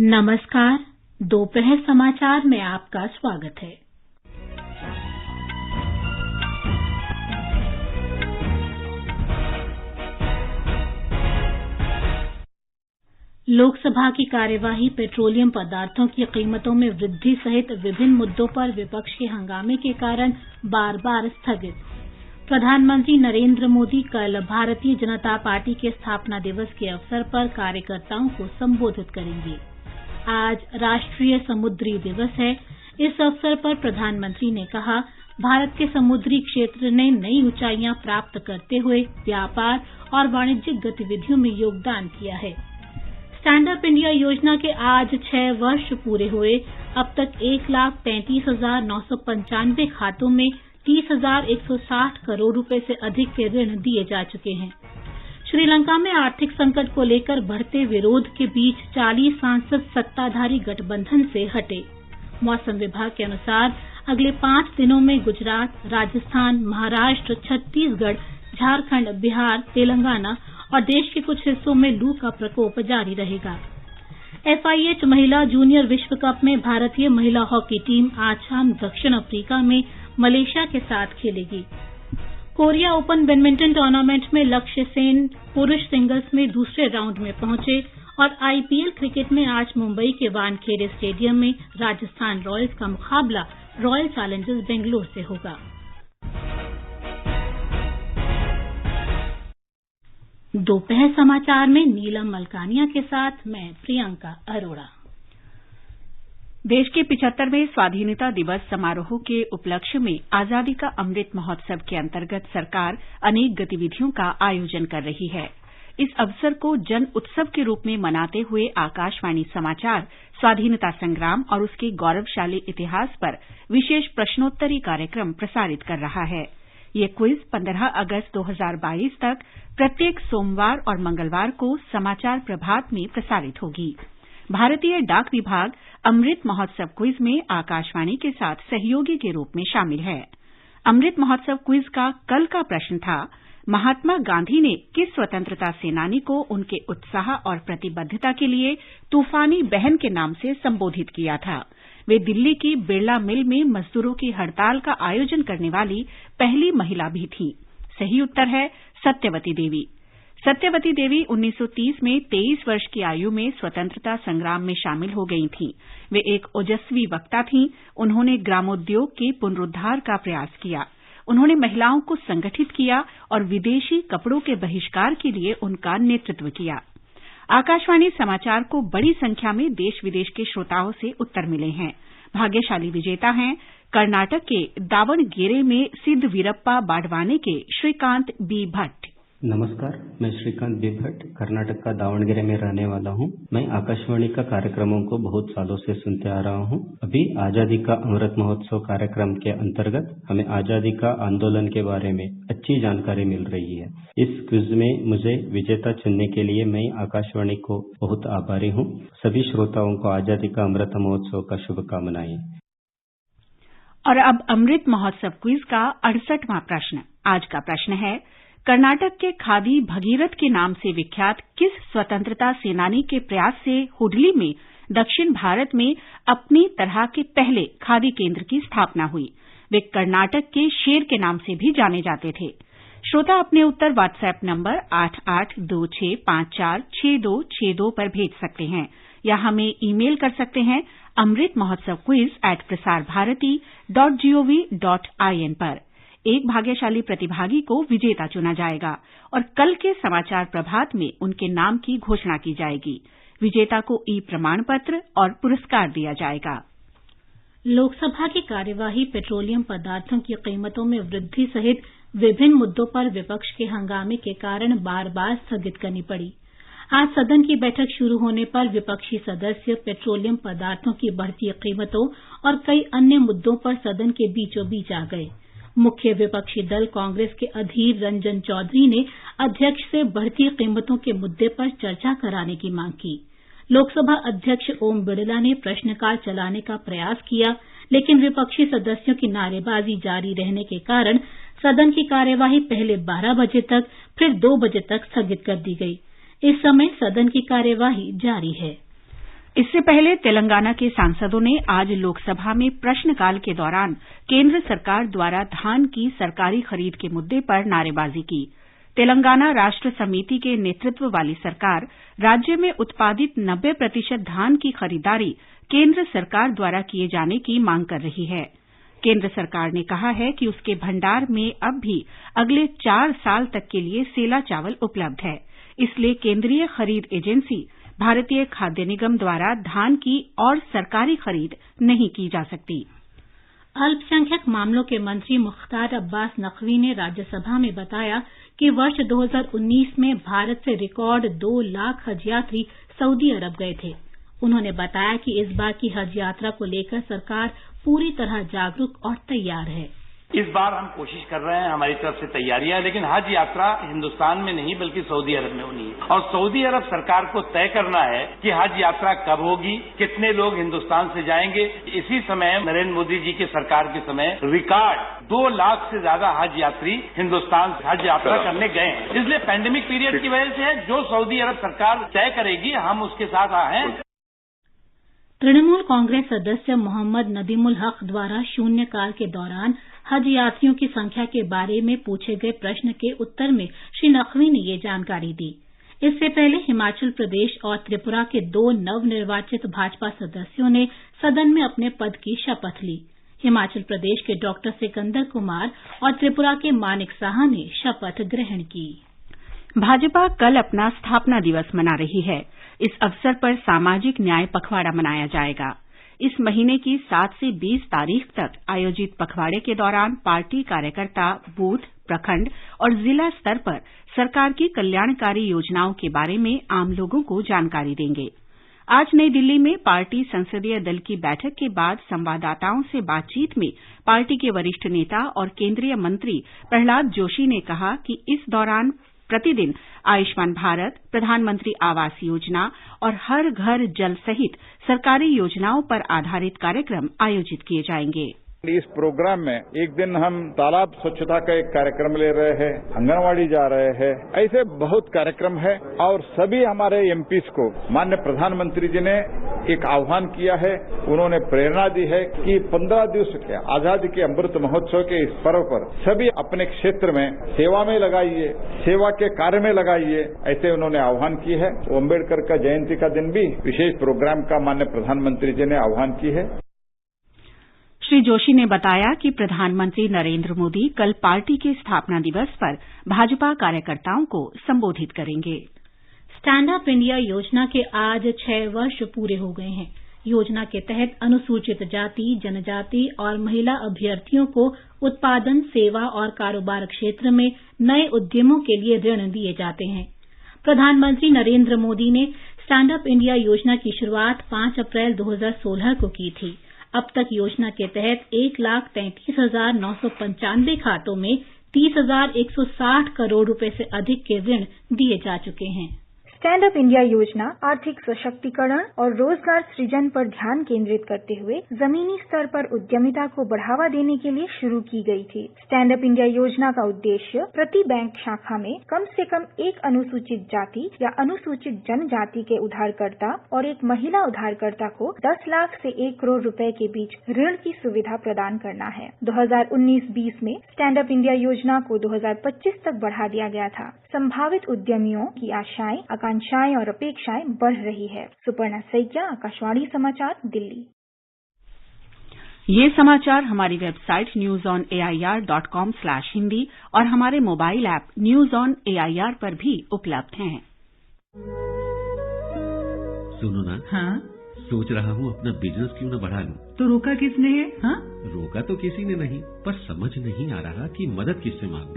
नमस्कार, दोपहर समाचार में आपका स्वागत है। लोकसभा की कार्यवाही पेट्रोलियम पदार्थों की कीमतों में वृद्धि सहित विभिन्न मुद्दों पर विपक्ष के हंगामे के कारण बार-बार स्थगित। प्रधानमंत्री नरेंद्र मोदी कल भारतीय जनता पार्टी के स्थापना दिवस के अवसर पर कार्यकर्ताओं को संबोधित करेंगे। आज राष्ट्रीय समुद्री दिवस है। इस अवसर पर प्रधानमंत्री ने कहा, भारत के समुद्री क्षेत्र ने नई ऊंचाइयां प्राप्त करते हुए व्यापार और वाणिज्यिक गतिविधियों में योगदान किया है। स्टैंड अप इंडिया योजना के आज 6 वर्ष पूरे हुए। अब तक 1,33,995 खातों में 30,160 करोड़ रुपए से अधिक के ऋण दिए जा चुके हैं। श्रीलंका में आर्थिक संकट को लेकर बढ़ते विरोध के बीच 40 सांसद सत्ताधारी गठबंधन से हटे। मौसम विभाग के अनुसार अगले 5 दिनों में गुजरात, राजस्थान, महाराष्ट्र, छत्तीसगढ़, झारखंड, बिहार, तेलंगाना और देश के कुछ हिस्सों में लू का प्रकोप जारी रहेगा। FIH महिला जूनियर विश्व कप में भारतीय महिला हॉकी टीम आज शाम दक्षिण अफ्रीका में मलेशिया के साथ खेलेगी। कोरिया ओपन बैडमिंटन टूर्नामेंट में लक्ष्य सेन पुरुष सिंगल्स में दूसरे राउंड में पहुंचे और IPL क्रिकेट में आज मुंबई के वानखेड़े स्टेडियम में राजस्थान रॉयल्स का मुकाबला रॉयल चैलेंजर्स बेंगलोर से होगा। दोपहर समाचार में नीलम मलकानिया के साथ मैं प्रियंका अरोड़ा। देश के 75वें स्वाधीनता दिवस समारोह के उपलक्ष्य में आजादी का अमृत महोत्सव के अंतर्गत सरकार अनेक गतिविधियों का आयोजन कर रही है। इस अवसर को जन उत्सव के रूप में मनाते हुए आकाशवाणी समाचार स्वाधीनता संग्राम और उसके गौरवशाली इतिहास पर विशेष प्रश्नोत्तरी कार्यक्रम प्रसारित कर रहा है। ये क्विज 15 अगस्त 2022 तक प्रत्येक सोमवार और मंगलवार को समाचार प्रभात में प्रसारित होगी। भारतीय डाक विभाग अमृत महोत्सव क्विज में आकाशवाणी के साथ सहयोगी के रूप में शामिल है। अमृत महोत्सव क्विज का कल का प्रश्न था, महात्मा गांधी ने किस स्वतंत्रता सेनानी को उनके उत्साह और प्रतिबद्धता के लिए तूफानी बहन के नाम से संबोधित किया था? वे दिल्ली की बिरला मिल में मजदूरों की हड़ताल का आयोजन करने वाली पहली महिला भी थीं। सही उत्तर है सत्यवती देवी। सत्यवती देवी 1930 में 23 वर्ष की आयु में स्वतंत्रता संग्राम में शामिल हो गई थीं। वे एक ओजस्वी वक्ता थीं। उन्होंने ग्रामोद्योग के पुनरुद्धार का प्रयास किया। उन्होंने महिलाओं को संगठित किया और विदेशी कपड़ों के बहिष्कार के लिए उनका नेतृत्व किया। आकाशवाणी समाचार को बड़ी संख्या में देश विदेश के श्रोताओं से उत्तर मिले हैं। भाग्यशाली विजेता हैं कर्नाटक के दावणगेरे में सिद्ध वीरप्पा बाड़वाने के श्रीकांत बी भट्ट। नमस्कार, मैं श्रीकांत बी भट्ट कर्नाटक का दावणगेरे में रहने वाला हूं। मैं आकाशवाणी का कार्यक्रमों को बहुत सालों से सुनते आ रहा हूं। अभी आजादी का अमृत महोत्सव कार्यक्रम के अंतर्गत हमें आजादी का आंदोलन के बारे में अच्छी जानकारी मिल रही है। इस क्विज में मुझे विजेता चुनने के लिए मैं आकाशवाणी को बहुत आभारी हूं। सभी श्रोताओं को आजादी का अमृत महोत्सव का शुभकामनाएं। और अब अमृत महोत्सव क्विज का 68वां प्रश्न। आज का प्रश्न है, कर्नाटक के खादी भगीरथ के नाम से विख्यात किस स्वतंत्रता सेनानी के प्रयास से हुडली में दक्षिण भारत में अपनी तरह के पहले खादी केंद्र की स्थापना हुई? वे कर्नाटक के शेर के नाम से भी जाने जाते थे। श्रोता अपने उत्तर व्हाट्सएप नंबर 8826546262 पर भेज सकते हैं या हमें ईमेल कर सकते हैं amritmahotsav@prasarbharati.gov.in पर। एक भाग्यशाली प्रतिभागी को विजेता चुना जाएगा और कल के समाचार प्रभात में उनके नाम की घोषणा की जाएगी। विजेता को प्रमाण पत्र और पुरस्कार दिया जाएगा। लोकसभा की कार्यवाही पेट्रोलियम पदार्थों की कीमतों में वृद्धि सहित विभिन्न मुद्दों पर विपक्ष के हंगामे के कारण बार-बार स्थगित करनी पड़ी। आज सदन की बैठक शुरू होने पर विपक्षी सदस्य पेट्रोलियम पदार्थों की बढ़ती कीमतों और कई अन्य मुद्दों पर सदन के बीचों बीच आ गए। मुख्य विपक्षी दल कांग्रेस के अधीर रंजन चौधरी ने अध्यक्ष से बढ़ती कीमतों के मुद्दे पर चर्चा कराने की मांग की। लोकसभा अध्यक्ष ओम बिड़ला ने प्रश्नकाल चलाने का प्रयास किया, लेकिन विपक्षी सदस्यों की नारेबाजी जारी रहने के कारण सदन की कार्यवाही पहले 12 बजे तक फिर 2 बजे तक स्थगित कर दी गई। इस समय सदन की कार्यवाही जारी है। इससे पहले तेलंगाना के सांसदों ने आज लोकसभा में प्रश्नकाल के दौरान केंद्र सरकार द्वारा धान की सरकारी खरीद के मुद्दे पर नारेबाजी की। तेलंगाना राष्ट्र समिति के नेतृत्व वाली सरकार राज्य में उत्पादित 90% धान की खरीदारी केंद्र सरकार द्वारा किए जाने की मांग कर रही है। केंद्र सरकार ने कहा है कि उसके भंडार में अब भी अगले 4 साल तक के लिए सेला चावल उपलब्ध है, इसलिए केंद्रीय खरीद एजेंसी भारतीय खाद्य निगम द्वारा धान की और सरकारी खरीद नहीं की जा सकती। अल्पसंख्यक मामलों के मंत्री मुख्तार अब्बास नकवी ने राज्यसभा में बताया कि वर्ष 2019 में भारत से रिकॉर्ड 2 लाख हज यात्री सऊदी अरब गए थे। उन्होंने बताया कि इस बार की हज यात्रा को लेकर सरकार पूरी तरह जागरूक और तैयार है। इस बार हम कोशिश कर रहे हैं, हमारी तरफ से तैयारियां, लेकिन हज यात्रा हिंदुस्तान में नहीं बल्कि सऊदी अरब में होनी है और सऊदी अरब सरकार को तय करना है कि हज यात्रा कब होगी, कितने लोग हिंदुस्तान से जाएंगे। इसी समय नरेंद्र मोदी जी की सरकार के समय रिकॉर्ड 2 लाख से ज्यादा हज यात्री हिंदुस्तान से हज यात्रा करने गए हैं। इसलिए पैंडेमिक पीरियड की वजह से है, जो सऊदी अरब सरकार तय करेगी हम उसके साथ हैं। तृणमूल कांग्रेस सदस्य मोहम्मद नदीमुल हक द्वारा शून्यकाल के दौरान हज यात्रियों की संख्या के बारे में पूछे गए प्रश्न के उत्तर में श्री नकवी ने ये जानकारी दी। इससे पहले हिमाचल प्रदेश और त्रिपुरा के 2 नवनिर्वाचित भाजपा सदस्यों ने सदन में अपने पद की शपथ ली। हिमाचल प्रदेश के डॉक्टर सिकंदर कुमार और त्रिपुरा के मानिक साहा ने शपथ ग्रहण की। भाजपा कल अपना स्थापना दिवस मना रही है। इस अवसर पर सामाजिक न्याय पखवाड़ा मनाया जाएगा। इस महीने की 7 से 20 तारीख तक आयोजित पखवाड़े के दौरान पार्टी कार्यकर्ता बूथ, प्रखंड और जिला स्तर पर सरकार की कल्याणकारी योजनाओं के बारे में आम लोगों को जानकारी देंगे। आज नई दिल्ली में पार्टी संसदीय दल की बैठक के बाद संवाददाताओं से बातचीत में पार्टी के वरिष्ठ नेता और केंद्रीय मंत्री प्रहलाद जोशी ने कहा कि इस दौरान प्रतिदिन आयुष्मान भारत, प्रधानमंत्री आवास योजना और हर घर जल सहित सरकारी योजनाओं पर आधारित कार्यक्रम आयोजित किए जाएंगे। इस प्रोग्राम में एक दिन हम तालाब स्वच्छता का एक कार्यक्रम ले रहे हैं, आंगनवाड़ी जा रहे हैं, ऐसे बहुत कार्यक्रम है और सभी हमारे एमपीज को माननीय प्रधानमंत्री जी ने एक आह्वान किया है। उन्होंने प्रेरणा दी है कि 15 दिवस के आजादी के अमृत महोत्सव के इस पर्व पर सभी अपने क्षेत्र में सेवा में लगाइए, सेवा के कार्य में लगाइए, ऐसे उन्होंने आह्वान की है। अम्बेडकर का जयंती का दिन भी विशेष प्रोग्राम का माननीय प्रधानमंत्री जी ने आह्वान की है। श्री जोशी ने बताया कि प्रधानमंत्री नरेंद्र मोदी कल पार्टी के स्थापना दिवस पर भाजपा कार्यकर्ताओं को संबोधित करेंगे। स्टैंड अप इंडिया योजना के आज 6 वर्ष पूरे हो गए हैं। योजना के तहत अनुसूचित जाति, जनजाति और महिला अभ्यर्थियों को उत्पादन, सेवा और कारोबार क्षेत्र में नए उद्यमों के लिए ऋण दिए जाते हैं। प्रधानमंत्री नरेंद्र मोदी ने स्टैंड अप इंडिया योजना की शुरुआत 5 अप्रैल 2016 को की थी। अब तक योजना के तहत 1,33,995 खातों में 30,160 करोड़ रुपए से अधिक के ऋण दिए जा चुके हैं। स्टैंड अप इंडिया योजना आर्थिक सशक्तिकरण और रोजगार सृजन पर ध्यान केंद्रित करते हुए जमीनी स्तर पर उद्यमिता को बढ़ावा देने के लिए शुरू की गई थी। स्टैंड अप इंडिया योजना का उद्देश्य प्रति बैंक शाखा में कम से कम एक अनुसूचित जाति या अनुसूचित जनजाति के उधारकर्ता और एक महिला उधारकर्ता को 10 लाख से 1 करोड़ रुपए के बीच ऋण की सुविधा प्रदान करना है। 2019-20 में स्टैंड अप इंडिया योजना को 2025 तक बढ़ा दिया गया था। संभावित उद्यमियों की आशाएं, आकांक्षाएं और अपेक्षाएं बढ़ रही है। सुपर्णा सैकिया, आकाशवाणी समाचार, दिल्ली। ये समाचार हमारी वेबसाइट newsonair.com/hindi और हमारे mobile app news on AIR पर भी उपलब्ध हैं। सुनो ना, हाँ? सोच रहा हूँ अपना बिजनेस क्यों न बढ़ा लूं। तो रोका किसने है? हाँ? रोका तो किसी ने नहीं, पर समझ नहीं आ रहा कि मदद किससे मांगूं।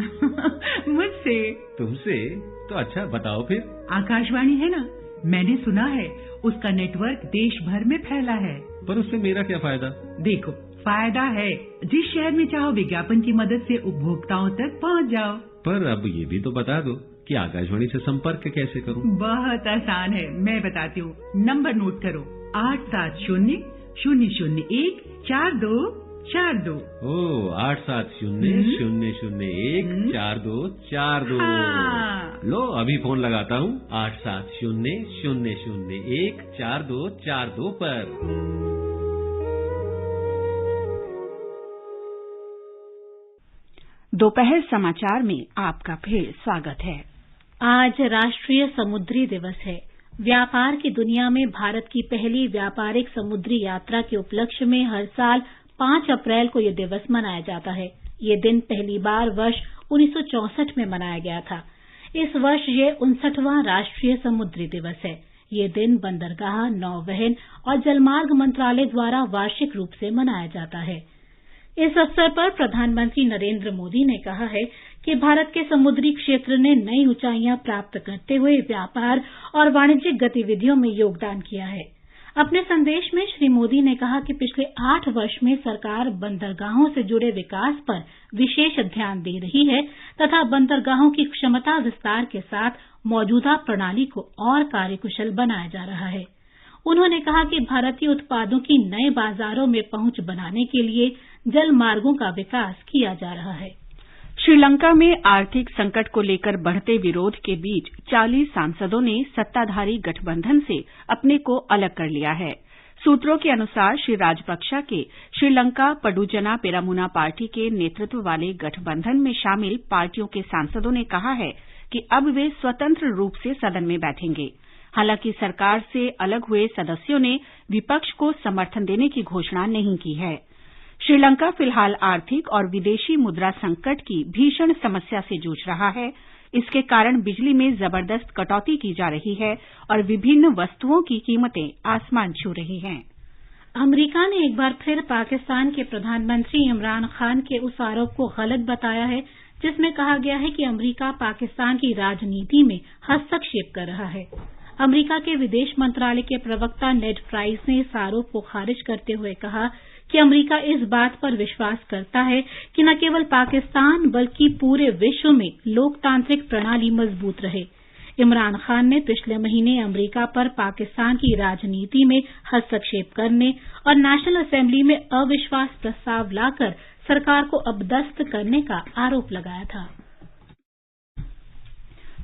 मुझसे। तुमसे? तो अच्छा बताओ फिर। आकाशवाणी है ना, मैंने सुना है उसका नेटवर्क देश भर में फैला है। पर उससे मेरा क्या फायदा? देखो, फायदा है। जिस शहर में चाहो विज्ञापन की मदद से उपभोक्ताओं तक पहुँच जाओ। पर अब ये भी तो बता दो कि आकाशवाणी से संपर्क कैसे करूं? बहुत आसान है, मैं बताती हूँ। नंबर नोट करो, 870-001-42 42। 8700014242। लो अभी फोन लगाता हूँ 8700014242 पर। दोपहर समाचार में आपका फिर स्वागत है। आज राष्ट्रीय समुद्री दिवस है। व्यापार की दुनिया में भारत की पहली व्यापारिक समुद्री यात्रा के उपलक्ष्य में हर साल 5 अप्रैल को यह दिवस मनाया जाता है। ये दिन पहली बार वर्ष 1964 में मनाया गया था। इस वर्ष ये 59वां राष्ट्रीय समुद्री दिवस है। ये दिन बंदरगाह, नौवहन और जलमार्ग मंत्रालय द्वारा वार्षिक रूप से मनाया जाता है। इस अवसर पर प्रधानमंत्री नरेंद्र मोदी ने कहा है कि भारत के समुद्री क्षेत्र ने नई ऊंचाइयां प्राप्त करते हुए व्यापार और वाणिज्यिक गतिविधियों में योगदान किया है। अपने संदेश में श्री मोदी ने कहा कि पिछले 8 वर्ष में सरकार बंदरगाहों से जुड़े विकास पर विशेष ध्यान दे रही है तथा बंदरगाहों की क्षमता विस्तार के साथ मौजूदा प्रणाली को और कार्यकुशल बनाया जा रहा है। उन्होंने कहा कि भारतीय उत्पादों की नए बाजारों में पहुंच बनाने के लिए जल मार्गों का विकास किया जा रहा है। श्रीलंका में आर्थिक संकट को लेकर बढ़ते विरोध के बीच 40 सांसदों ने सत्ताधारी गठबंधन से अपने को अलग कर लिया है। सूत्रों के अनुसार श्री राजपक्षा के श्रीलंका पडुजना पेरामुना पार्टी के नेतृत्व वाले गठबंधन में शामिल पार्टियों के सांसदों ने कहा है कि अब वे स्वतंत्र रूप से सदन में बैठेंगे। हालांकि सरकार से अलग हुए सदस्यों ने विपक्ष को समर्थन देने की घोषणा नहीं की है। श्रीलंका फिलहाल आर्थिक और विदेशी मुद्रा संकट की भीषण समस्या से जूझ रहा है। इसके कारण बिजली में जबरदस्त कटौती की जा रही है और विभिन्न वस्तुओं की कीमतें आसमान छू रही हैं। अमेरिका ने एक बार फिर पाकिस्तान के प्रधानमंत्री इमरान खान के उस आरोप को गलत बताया है जिसमें कहा गया है कि अमेरिका पाकिस्तान की राजनीति में हस्तक्षेप कर रहा है। अमेरिका के विदेश मंत्रालय के प्रवक्ता नेड प्राइस ने इस आरोप को खारिज करते हुए कहा कि अमेरिका इस बात पर विश्वास करता है कि न केवल पाकिस्तान बल्कि पूरे विश्व में लोकतांत्रिक प्रणाली मजबूत रहे। इमरान खान ने पिछले महीने अमेरिका पर पाकिस्तान की राजनीति में हस्तक्षेप करने और नेशनल असेंबली में अविश्वास प्रस्ताव लाकर सरकार को अपदस्थ करने का आरोप लगाया था।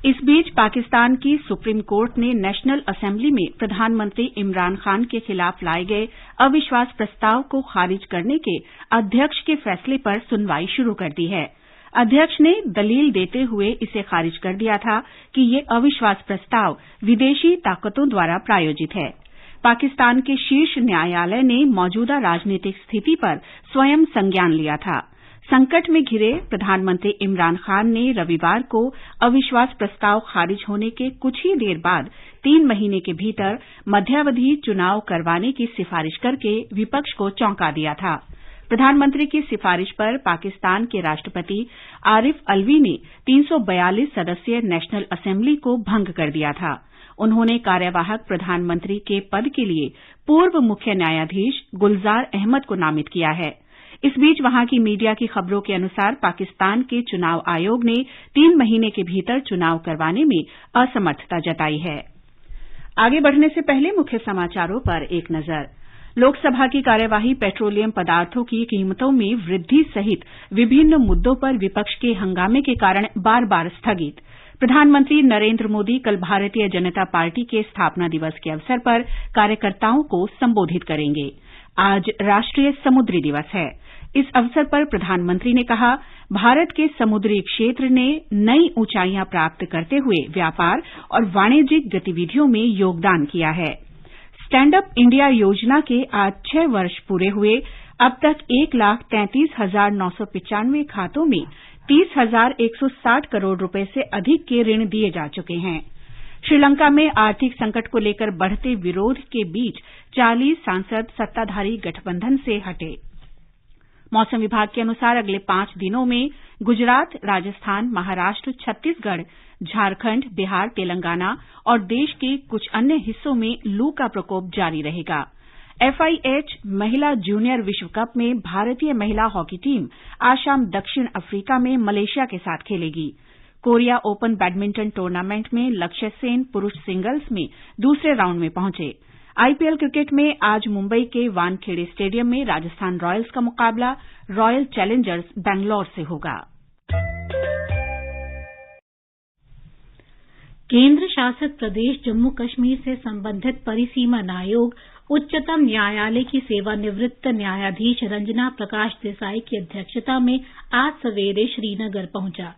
इस बीच पाकिस्तान की सुप्रीम कोर्ट ने नेशनल असेंबली में प्रधानमंत्री इमरान खान के खिलाफ लाए गए अविश्वास प्रस्ताव को खारिज करने के अध्यक्ष के फैसले पर सुनवाई शुरू कर दी है। अध्यक्ष ने दलील देते हुए इसे खारिज कर दिया था कि ये अविश्वास प्रस्ताव विदेशी ताकतों द्वारा प्रायोजित है। पाकिस्तान के शीर्ष न्यायालय ने मौजूदा राजनीतिक स्थिति पर स्वयं संज्ञान लिया था। संकट में घिरे प्रधानमंत्री इमरान खान ने रविवार को अविश्वास प्रस्ताव खारिज होने के कुछ ही देर बाद 3 महीने के भीतर मध्यावधि चुनाव करवाने की सिफारिश करके विपक्ष को चौंका दिया था। प्रधानमंत्री की सिफारिश पर पाकिस्तान के राष्ट्रपति आरिफ अलवी ने 342 सदस्यीय नेशनल असेंबली को भंग कर दिया था। उन्होंने कार्यवाहक प्रधानमंत्री के पद के लिए पूर्व मुख्य न्यायाधीश गुलजार अहमद को नामित किया है। इस बीच वहां की मीडिया की खबरों के अनुसार पाकिस्तान के चुनाव आयोग ने 3 महीने के भीतर चुनाव करवाने में असमर्थता जताई है। आगे बढ़ने से पहले मुख्य समाचारों पर एक नजर। लोकसभा की कार्यवाही पेट्रोलियम पदार्थों की कीमतों में वृद्धि सहित विभिन्न मुद्दों पर विपक्ष के हंगामे के कारण बार बार स्थगित। प्रधानमंत्री नरेंद्र मोदी कल भारतीय जनता पार्टी के स्थापना दिवस के अवसर पर कार्यकर्ताओं को संबोधित करेंगे। आज राष्ट्रीय समुद्री दिवस है। इस अवसर पर प्रधानमंत्री ने कहा, भारत के समुद्री क्षेत्र ने नई ऊंचाइयां प्राप्त करते हुए व्यापार और वाणिज्यिक गतिविधियों में योगदान किया है। स्टैंड अप इंडिया योजना के आज 6 वर्ष पूरे हुए। अब तक 1,33,995 खातों में 30,160 करोड़ रुपए से अधिक के ऋण दिए जा चुके हैं। श्रीलंका में आर्थिक संकट को लेकर बढ़ते विरोध के बीच 40 सांसद सत्ताधारी गठबंधन से हटे। मौसम विभाग के अनुसार अगले 5 दिनों में गुजरात, राजस्थान, महाराष्ट्र, छत्तीसगढ़, झारखंड, बिहार, तेलंगाना और देश के कुछ अन्य हिस्सों में लू का प्रकोप जारी रहेगा। FIH महिला जूनियर विश्व कप में भारतीय महिला हॉकी टीम आज शाम दक्षिण अफ्रीका में मलेशिया के साथ खेलेगी। कोरिया ओपन बैडमिंटन टूर्नामेंट में लक्ष्य सेन पुरुष सिंगल्स में दूसरे राउंड में पहुंचे। आईपीएल क्रिकेट में आज मुंबई के वानखेड़े स्टेडियम में राजस्थान रॉयल्स का मुकाबला रॉयल चैलेंजर्स बैंगलोर से होगा। केंद्र शासित प्रदेश जम्मू कश्मीर से संबंधित परिसीमन आयोग उच्चतम न्यायालय की सेवानिवृत्त न्यायाधीश रंजना प्रकाश देसाई की अध्यक्षता में आज सवेरे श्रीनगर पहुंचा।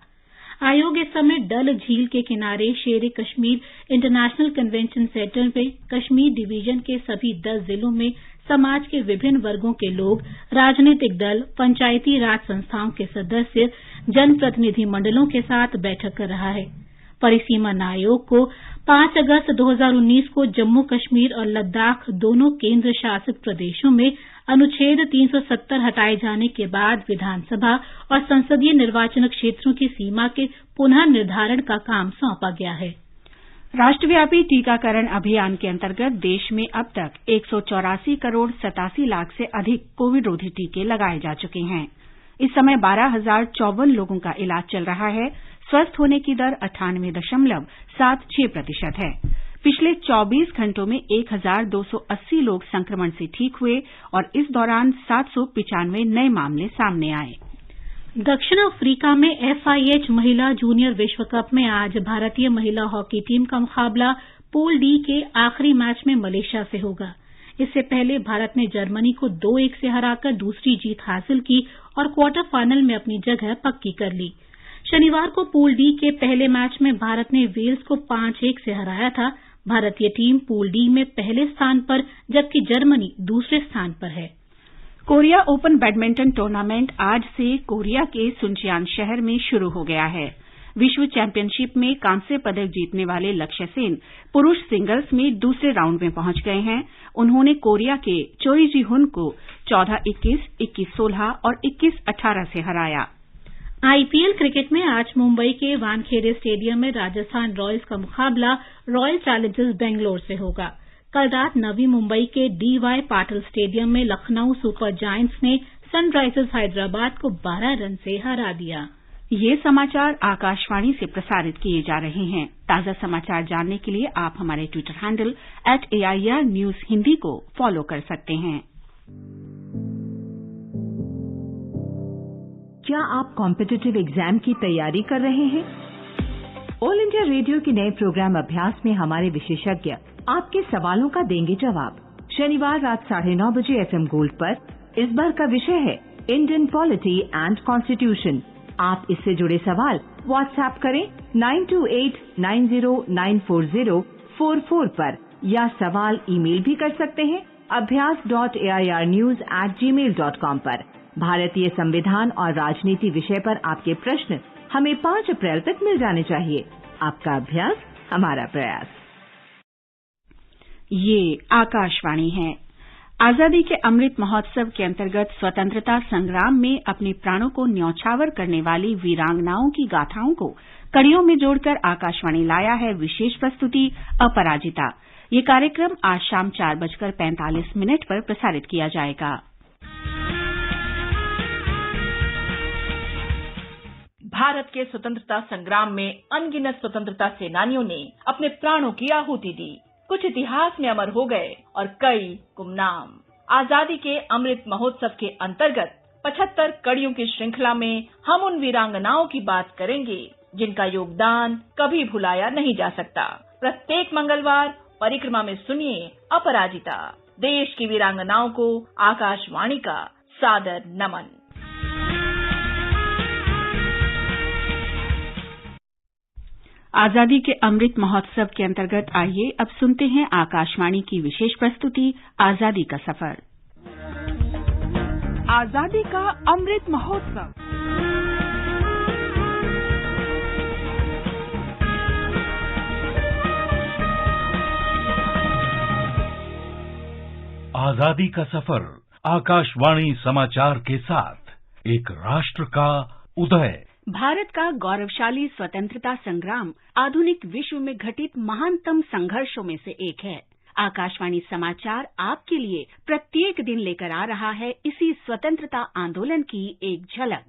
आयोग इस समय डल झील के किनारे शेर कश्मीर इंटरनेशनल कन्वेंशन सेंटर में कश्मीर डिवीजन के सभी 10 जिलों में समाज के विभिन्न वर्गों के लोग, राजनीतिक दल, पंचायती राज संस्थाओं के सदस्य, जनप्रतिनिधि मंडलों के साथ बैठक कर रहा है। परिसीमन आयोग को 5 अगस्त 2019 को जम्मू कश्मीर और लद्दाख दोनों केंद्र शासित प्रदेशों में अनुच्छेद 370 हटाए जाने के बाद विधानसभा और संसदीय निर्वाचन क्षेत्रों की सीमा के पुनः निर्धारण का काम सौंपा गया है। राष्ट्रव्यापी टीकाकरण अभियान के अंतर्गत देश में अब तक 184 करोड़ 87 लाख से अधिक कोविड रोधी टीके लगाए जा चुके हैं। इस समय 12,054 लोगों का इलाज चल रहा है। स्वस्थ होने की दर 98.76% है। पिछले 24 घंटों में 1,280 लोग संक्रमण से ठीक हुए और इस दौरान 795 नए मामले सामने आए। दक्षिण अफ्रीका में FIH महिला जूनियर विश्व कप में आज भारतीय महिला हॉकी टीम का मुकाबला पूल डी के आखिरी मैच में मलेशिया से होगा। इससे पहले भारत ने जर्मनी को 2-1 से हराकर दूसरी जीत हासिल की और क्वार्टर फाइनल में अपनी जगह पक्की कर ली। शनिवार को पूल डी के पहले मैच में भारत ने वेल्स को 5-1 से हराया था। भारतीय टीम पूल डी में पहले स्थान पर जबकि जर्मनी दूसरे स्थान पर है। कोरिया ओपन बैडमिंटन टूर्नामेंट आज से कोरिया के सुनचियान शहर में शुरू हो गया है। विश्व चैंपियनशिप में कांस्य पदक जीतने वाले लक्ष्य सेन पुरुष सिंगल्स में दूसरे राउंड में पहुंच गए हैं। उन्होंने कोरिया के चोई जी हुन को 14-21, 21-16 और 21-18 से हराया। आईपीएल क्रिकेट में आज मुंबई के वानखेड़े स्टेडियम में राजस्थान रॉयल्स का मुकाबला रॉयल चैलेंजर्स बैंगलोर से होगा। कल रात नवी मुंबई के डीवाई पाटिल स्टेडियम में लखनऊ सुपर जायंट्स ने सनराइजर्स हैदराबाद को 12 रन से हरा दिया। ये समाचार आकाशवाणी से प्रसारित किए जा रहे हैं। ताजा समाचार जानने के लिए आप हमारे Twitter handle @AIR News Hindi को फॉलो कर सकते हैं। क्या आप कॉम्पिटिटिव एग्जाम की तैयारी कर रहे हैं? ऑल इंडिया रेडियो के नए प्रोग्राम अभ्यास में हमारे विशेषज्ञ आपके सवालों का देंगे जवाब। शनिवार रात 9:30 बजे FM गोल्ड पर। इस बार का विषय है इंडियन पॉलिटी एंड कॉन्स्टिट्यूशन। आप इससे जुड़े सवाल व्हाट्सएप करें 9289094044 पर या सवाल ईमेल भी कर सकते हैं abhyas.airnews@gmail.com पर। भारतीय संविधान और राजनीति विषय पर आपके प्रश्न हमें 5 अप्रैल तक मिल जाने चाहिए। आपका अभ्यास हमारा प्रयास। ये आकाशवाणी है। आजादी के अमृत महोत्सव के अंतर्गत स्वतंत्रता संग्राम में अपने प्राणों को न्यौछावर करने वाली वीरांगनाओं की गाथाओं को कड़ियों में जोड़कर आकाशवाणी लाया है विशेष प्रस्तुति अपराजिता। ये कार्यक्रम आज शाम 4:45 पर प्रसारित किया जाएगा। भारत के स्वतंत्रता संग्राम में अनगिनत स्वतंत्रता सेनानियों ने अपने प्राणों की आहुति दी। कुछ इतिहास में अमर हो गए और कई गुमनाम। आजादी के अमृत महोत्सव के अंतर्गत 75 कड़ियों की श्रृंखला में हम उन वीरांगनाओं की बात करेंगे जिनका योगदान कभी भुलाया नहीं जा सकता। प्रत्येक मंगलवार परिक्रमा में सुनिए अपराजिता, देश की वीरांगनाओं को आकाशवाणी का सादर नमन। आजादी के अमृत महोत्सव के अंतर्गत आइए अब सुनते हैं आकाशवाणी की विशेष प्रस्तुति आजादी का सफर। आजादी का अमृत महोत्सव। आजादी का सफर आकाशवाणी समाचार के साथ एक राष्ट्र का उदय। भारत का गौरवशाली स्वतंत्रता संग्राम आधुनिक विश्व में घटित महानतम संघर्षों में से एक है। आकाशवाणी समाचार आपके लिए प्रत्येक दिन लेकर आ रहा है इसी स्वतंत्रता आंदोलन की एक झलक।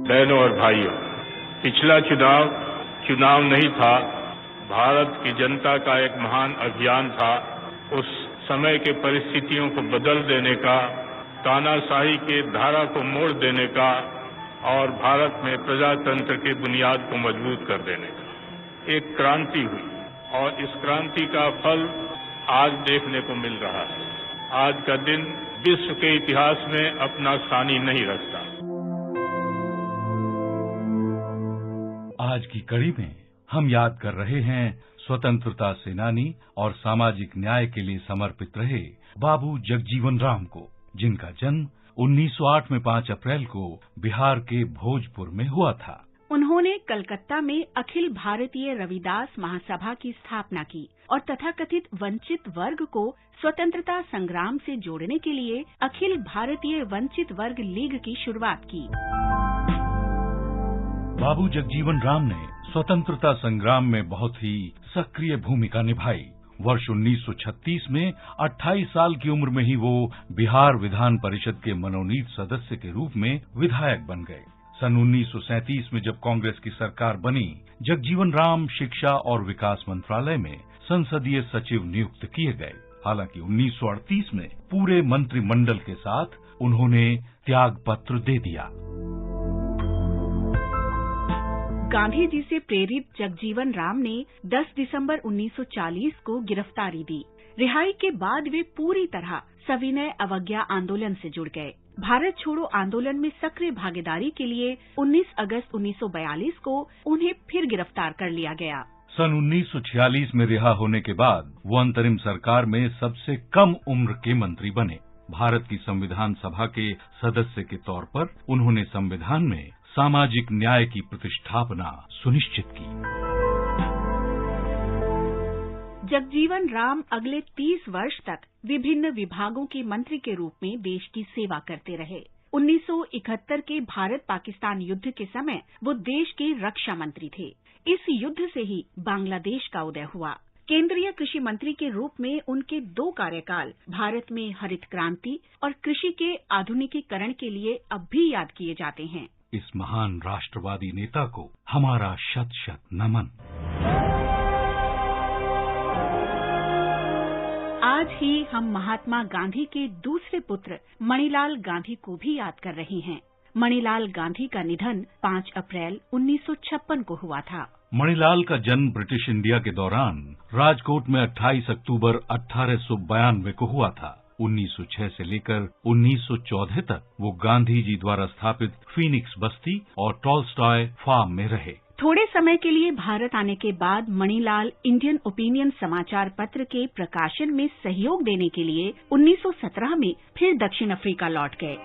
बहनों और भाइयों, पिछला चुनाव नहीं था, भारत की जनता का एक महान अभियान था। उस समय के परिस्थितियों को बदल देने का, तानाशाही के धारा को मोड़ देने का और भारत में प्रजातंत्र की बुनियाद को मजबूत कर देने का एक क्रांति हुई और इस क्रांति का फल आज देखने को मिल रहा है। आज का दिन विश्व के इतिहास में अपना स्थान नहीं रखता। आज की कड़ी में हम याद कर रहे हैं स्वतंत्रता सेनानी और सामाजिक न्याय के लिए समर्पित रहे बाबू जगजीवन राम को, जिनका जन्म 1908 में 5 अप्रैल को बिहार के भोजपुर में हुआ था। उन्होंने कलकत्ता में अखिल भारतीय रविदास महासभा की स्थापना की और तथाकथित वंचित वर्ग को स्वतंत्रता संग्राम से जोड़ने के लिए अखिल भारतीय वंचित वर्ग लीग की शुरुआत की। बाबू जगजीवन राम ने स्वतंत्रता संग्राम में बहुत ही सक्रिय भूमिका निभाई। वर्ष 1936 में 28 साल की उम्र में ही वो बिहार विधान परिषद के मनोनीत सदस्य के रूप में विधायक बन गए। सन 1937 में जब कांग्रेस की सरकार बनी, जगजीवन राम शिक्षा और विकास मंत्रालय में संसदीय सचिव नियुक्त किए गए। हालांकि 1938 में पूरे मंत्रिमंडल के साथ उन्होंने त्याग पत्र दे दिया। गांधी जी से प्रेरित जगजीवन राम ने 10 दिसंबर 1940 को गिरफ्तारी दी। रिहाई के बाद वे पूरी तरह सविनय अवज्ञा आंदोलन से जुड़ गए। भारत छोड़ो आंदोलन में सक्रिय भागीदारी के लिए 19 अगस्त 1942 को उन्हें फिर गिरफ्तार कर लिया गया। सन 1946 में रिहा होने के बाद वो अंतरिम सरकार में सबसे कम उम्र के मंत्री बने। भारत की संविधान सभा के सदस्य के तौर पर उन्होंने संविधान में सामाजिक न्याय की प्रतिष्ठापना सुनिश्चित की। जगजीवन राम अगले 30 वर्ष तक विभिन्न विभागों के मंत्री के रूप में देश की सेवा करते रहे। 1971 के भारत पाकिस्तान युद्ध के समय वो देश के रक्षा मंत्री थे। इस युद्ध से ही बांग्लादेश का उदय हुआ। केंद्रीय कृषि मंत्री के रूप में उनके 2 कार्यकाल भारत में हरित क्रांति और कृषि के आधुनिकीकरण के लिए अब भी याद किए जाते हैं। इस महान राष्ट्रवादी नेता को हमारा शत शत नमन। आज ही हम महात्मा गांधी के दूसरे पुत्र मणिलाल गांधी को भी याद कर रहे हैं। मणिलाल गांधी का निधन 5 अप्रैल 1956 को हुआ था। मणिलाल का जन्म ब्रिटिश इंडिया के दौरान राजकोट में 28 अक्टूबर 1892 को हुआ था। 1906 से लेकर 1914 तक वो गांधी जी द्वारा स्थापित फीनिक्स बस्ती और टॉलस्टॉय फार्म में रहे। थोड़े समय के लिए भारत आने के बाद मणिलाल इंडियन ओपिनियन समाचार पत्र के प्रकाशन में सहयोग देने के लिए 1917 में फिर दक्षिण अफ्रीका लौट गए।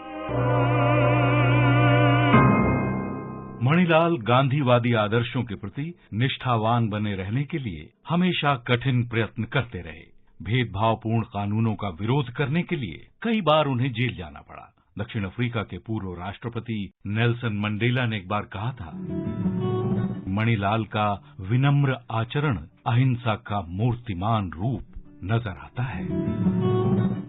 मणिलाल गांधीवादी आदर्शों के प्रति निष्ठावान बने रहने के लिए हमेशा कठिन प्रयत्न करते रहे। भेदभावपूर्ण कानूनों का विरोध करने के लिए कई बार उन्हें जेल जाना पड़ा। दक्षिण अफ्रीका के पूर्व राष्ट्रपति नेल्सन मंडेला ने एक बार कहा था, मणिलाल का विनम्र आचरण अहिंसा का मूर्तिमान रूप नजर आता है।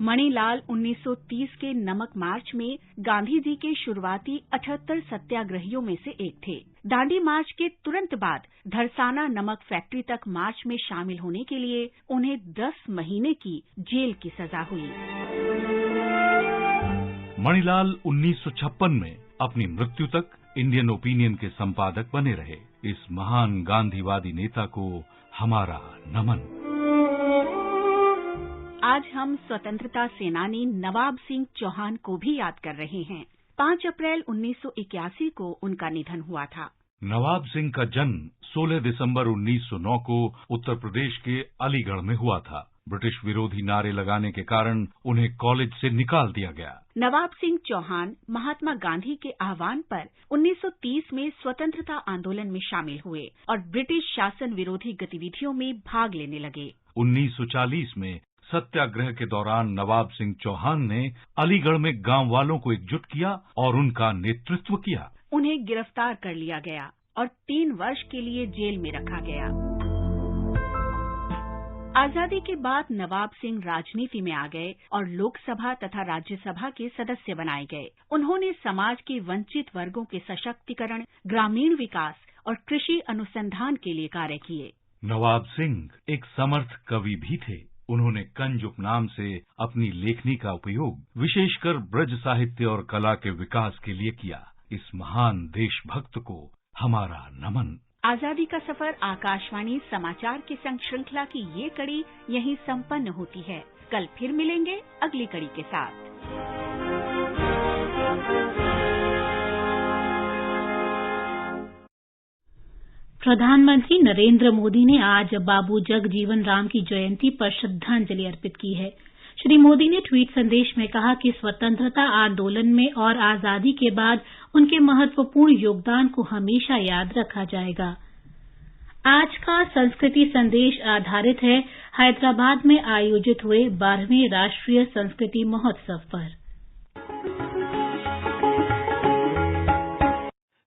मणिलाल 1930 के नमक मार्च में गांधी जी के शुरुआती 78 सत्याग्रहियों में से एक थे। दांडी मार्च के तुरंत बाद धरसाना नमक फैक्ट्री तक मार्च में शामिल होने के लिए उन्हें 10 महीने की जेल की सजा हुई। मणिलाल 1956 में अपनी मृत्यु तक इंडियन ओपिनियन के संपादक बने रहे। इस महान गांधीवादी नेता को हमारा नमन। आज हम स्वतंत्रता सेनानी नवाब सिंह चौहान को भी याद कर रहे हैं। 5 अप्रैल 1981 को उनका निधन हुआ था। नवाब सिंह का जन्म 16 दिसंबर 1909 को उत्तर प्रदेश के अलीगढ़ में हुआ था। ब्रिटिश विरोधी नारे लगाने के कारण उन्हें कॉलेज से निकाल दिया गया। नवाब सिंह चौहान महात्मा गांधी के आह्वान पर 1930 में स्वतंत्रता आंदोलन में शामिल हुए और ब्रिटिश शासन विरोधी गतिविधियों में भाग लेने लगे। 1940 में सत्याग्रह के दौरान नवाब सिंह चौहान ने अलीगढ़ में गांव वालों को एकजुट किया और उनका नेतृत्व किया। उन्हें गिरफ्तार कर लिया गया और 3 वर्ष के लिए जेल में रखा गया। आजादी के बाद नवाब सिंह राजनीति में आ गए और लोकसभा तथा राज्यसभा के सदस्य बनाए गए। उन्होंने समाज के वंचित वर्गों के सशक्तिकरण, ग्रामीण विकास और कृषि अनुसंधान के लिए कार्य किए। नवाब सिंह एक समर्थ कवि भी थे। उन्होंने कंज उपनाम से अपनी लेखनी का उपयोग विशेषकर ब्रज साहित्य और कला के विकास के लिए किया। इस महान देशभक्त को हमारा नमन। आजादी का सफर आकाशवाणी समाचार की संग श्रृंखला की ये कड़ी यहीं संपन्न होती है। कल फिर मिलेंगे अगली कड़ी के साथ। प्रधानमंत्री नरेंद्र मोदी ने आज बाबू जगजीवन राम की जयंती पर श्रद्धांजलि अर्पित की है। श्री मोदी ने ट्वीट संदेश में कहा कि स्वतंत्रता आंदोलन में और आजादी के बाद उनके महत्वपूर्ण योगदान को हमेशा याद रखा जाएगा। आज का संस्कृति संदेश आधारित है हैदराबाद में आयोजित हुए 12वें राष्ट्रीय संस्कृति महोत्सव पर।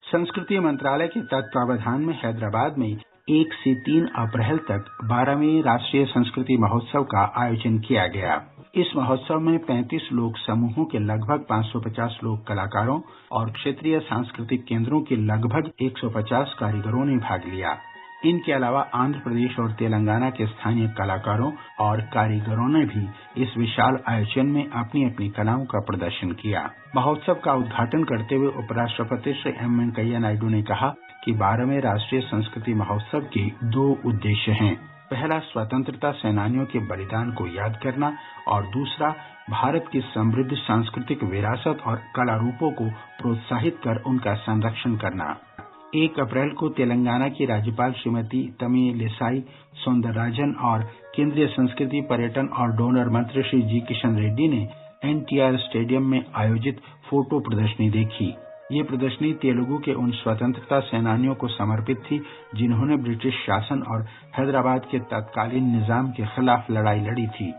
संस्कृति मंत्रालय के तत्वावधान में हैदराबाद में 1 से 3 अप्रैल तक 12वें राष्ट्रीय संस्कृति महोत्सव का आयोजन किया गया। इस महोत्सव में 35 लोक समूहों के लगभग 550 लोक कलाकारों और क्षेत्रीय सांस्कृतिक केंद्रों के लगभग 150 कारीगरों ने भाग लिया। इनके अलावा आंध्र प्रदेश और तेलंगाना के स्थानीय कलाकारों और कारीगरों ने भी इस विशाल आयोजन में अपनी अपनी कलाओं का प्रदर्शन किया। महोत्सव का उद्घाटन करते हुए उपराष्ट्रपति श्री एम वेंकैया नायडू ने कहा कि 12वें राष्ट्रीय संस्कृति महोत्सव के 2 उद्देश्य हैं। पहला, स्वतंत्रता सेनानियों के बलिदान को याद करना और दूसरा, भारत की समृद्ध सांस्कृतिक विरासत और कला रूपों को प्रोत्साहित कर उनका संरक्षण करना। 1 अप्रैल को तेलंगाना की राज्यपाल श्रीमती तमिलिसाई सौंदरराजन और केंद्रीय संस्कृति, पर्यटन और डोनर मंत्री श्री जी किशन रेड्डी ने एनटीआर स्टेडियम में आयोजित फोटो प्रदर्शनी देखी। ये प्रदर्शनी तेलुगु के उन स्वतंत्रता सेनानियों को समर्पित थी जिन्होंने ब्रिटिश शासन और हैदराबाद के तत्कालीन निजाम के खिलाफ लड़ाई लड़ी थी।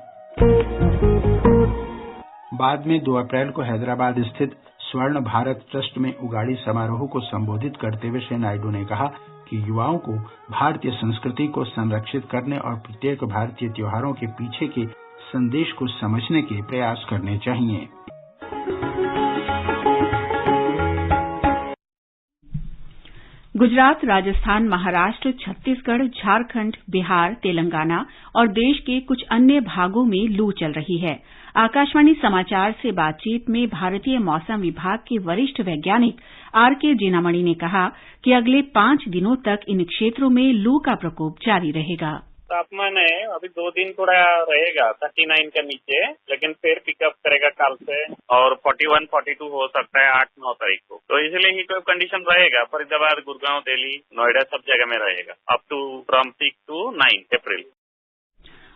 बाद में 2 अप्रैल को हैदराबाद स्थित स्वर्ण भारत ट्रस्ट में उगाड़ी समारोह को संबोधित करते हुए श्री नायडू ने कहा कि युवाओं को भारतीय संस्कृति को संरक्षित करने और प्रत्येक भारतीय त्योहारों के पीछे के संदेश को समझने के प्रयास करने चाहिए। गुजरात, राजस्थान, महाराष्ट्र, छत्तीसगढ़, झारखंड, बिहार, तेलंगाना और देश के कुछ अन्य भागों में लू चल रही है। आकाशवाणी समाचार से बातचीत में भारतीय मौसम विभाग के वरिष्ठ वैज्ञानिक आरके जीनामणि ने कहा कि अगले 5 दिनों तक इन क्षेत्रों में लू का प्रकोप जारी रहेगा। तापमान है अभी 2 दिन थोड़ा रहेगा 39 के नीचे, लेकिन फिर पिकअप करेगा कल से और 41-42 हो सकता है 8-9 तारीख को। तो इसलिए हीट वेव कंडीशन रहेगा। फरीदाबाद, गुड़गांव, दिल्ली, नोएडा सब जगह में रहेगा अप टू फ्रॉम 6 to 9 अप्रैल।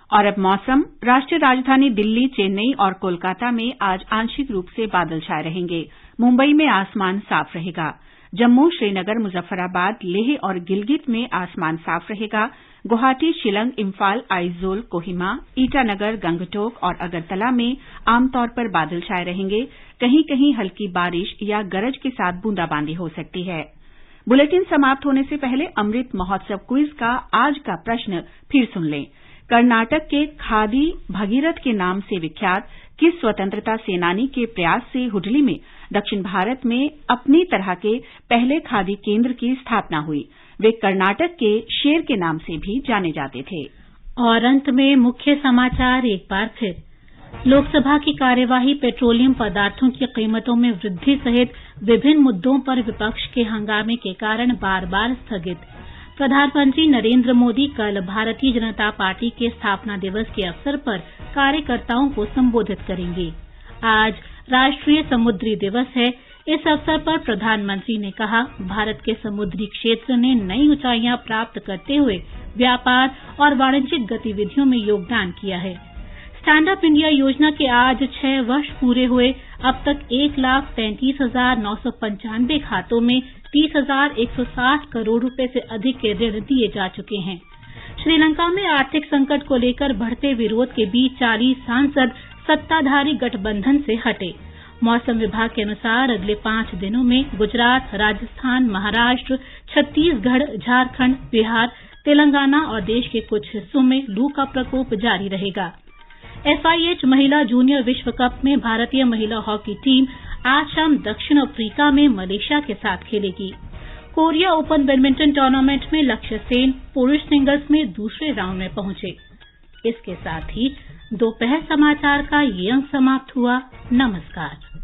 और अब मौसम। राष्ट्रीय राजधानी दिल्ली, चेन्नई और कोलकाता में आज आंशिक रूप से बादल छाए रहेंगे। मुंबई में आसमान साफ रहेगा। जम्मू, श्रीनगर, मुजफ्फराबाद, लेह और गिलगित में आसमान साफ रहेगा। गुवाहाटी, शिलंग, इम्फाल, आइजोल, कोहिमा, ईटानगर, गंगटोक और अगरतला में आमतौर पर बादल छाए रहेंगे। कहीं कहीं हल्की बारिश या गरज के साथ बूंदाबांदी हो सकती है। बुलेटिन समाप्त होने से पहले अमृत महोत्सव क्विज का आज का प्रश्न फिर सुन लें। कर्नाटक के खादी भगीरथ के नाम से विख्यात किस स्वतंत्रता सेनानी के प्रयास से हुडली में दक्षिण भारत में अपनी तरह के पहले खादी केंद्र की स्थापना हुई? वे कर्नाटक के शेर के नाम से भी जाने जाते थे। और अंत में मुख्य समाचार एक बार फिर। लोकसभा की कार्यवाही पेट्रोलियम पदार्थों की कीमतों में वृद्धि सहित विभिन्न मुद्दों पर विपक्ष के हंगामे के कारण बार बार स्थगित। प्रधानमंत्री नरेंद्र मोदी कल भारतीय जनता पार्टी के स्थापना दिवस के अवसर पर कार्यकर्ताओं को संबोधित करेंगे। आज राष्ट्रीय समुद्री दिवस है। इस अवसर पर प्रधानमंत्री ने कहा, भारत के समुद्री क्षेत्र ने नई ऊंचाइयां प्राप्त करते हुए व्यापार और वाणिज्यिक गतिविधियों में योगदान किया है। स्टैंड अप इंडिया योजना के आज 6 वर्ष पूरे हुए। अब तक 1,35,995 खातों में 30,160 करोड़ रुपए से अधिक के ऋण दिए जा चुके हैं। श्रीलंका में आर्थिक संकट को लेकर बढ़ते विरोध के बीच 40 सांसद सत्ताधारी गठबंधन से हटे। मौसम विभाग के अनुसार अगले 5 दिनों में गुजरात, राजस्थान, महाराष्ट्र, छत्तीसगढ़, झारखंड, बिहार, तेलंगाना और देश के कुछ हिस्सों में लू का प्रकोप जारी रहेगा। FIH महिला जूनियर विश्व कप में भारतीय महिला हॉकी टीम आज शाम दक्षिण अफ्रीका में मलेशिया के साथ खेलेगी। कोरिया ओपन बैडमिंटन टूर्नामेंट में लक्ष्य सेन पुरुष सिंगल्स में दूसरे राउंड में पहुंचे। इसके साथ ही दोपहर समाचार का ये अंक समाप्त हुआ। नमस्कार।